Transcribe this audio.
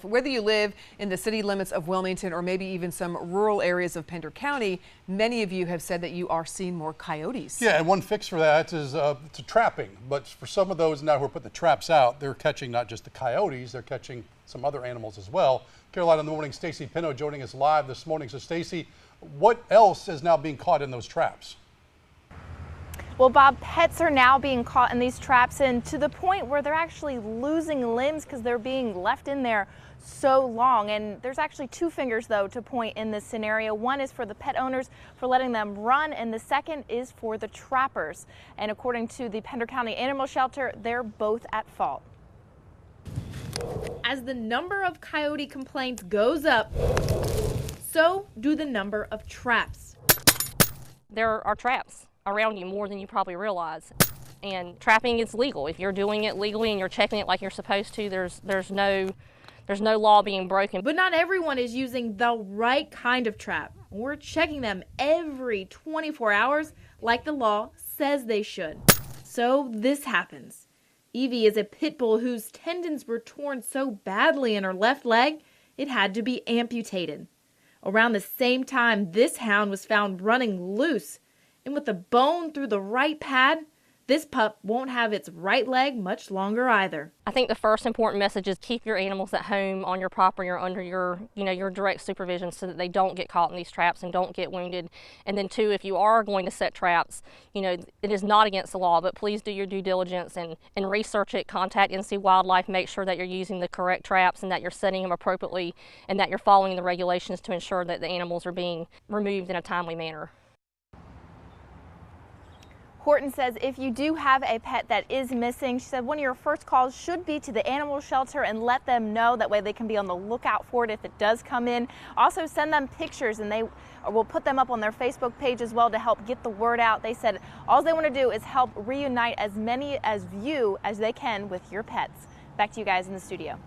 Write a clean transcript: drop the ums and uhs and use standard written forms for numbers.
Whether you live in the city limits of Wilmington or maybe even some rural areas of Pender County, many of you have said that you are seeing more coyotes. Yeah, and one fix for that is to trapping. But for some of those now who are putting the traps out, they're catching not just the coyotes, they're catching some other animals as well. Carolina in the Morning, Stacy Pino joining us live this morning. So Stacy, what else is now being caught in those traps? Well, Bob, pets are now being caught in these traps, and to the point where they're actually losing limbs because they're being left in there so long. And there's actually two fingers, though, to point in this scenario. One is for the pet owners for letting them run, and the second is for the trappers. And according to the Pender County Animal Shelter, they're both at fault. As the number of coyote complaints goes up, so do the number of traps. There are traps around you more than you probably realize. And trapping is legal. If you're doing it legally and you're checking it like you're supposed to, there's no law being broken. But not everyone is using the right kind of trap. We're checking them every 24 hours like the law says they should. So this happens. Evie is a pit bull whose tendons were torn so badly in her left leg, it had to be amputated. Around the same time, this hound was found running loose. And with a bone through the right pad, this pup won't have its right leg much longer either. I think the first important message is keep your animals at home on your property or under your direct supervision so that they don't get caught in these traps and don't get wounded. And then two, if you are going to set traps, it is not against the law, but please do your due diligence and research it, contact NC Wildlife, make sure that you're using the correct traps and that you're setting them appropriately and that you're following the regulations to ensure that the animals are being removed in a timely manner. Horton says if you do have a pet that is missing, she said one of your first calls should be to the animal shelter and let them know. That way they can be on the lookout for it if it does come in. Also send them pictures and they will put them up on their Facebook page as well to help get the word out. They said all they want to do is help reunite as many of you as they can with your pets. Back to you guys in the studio.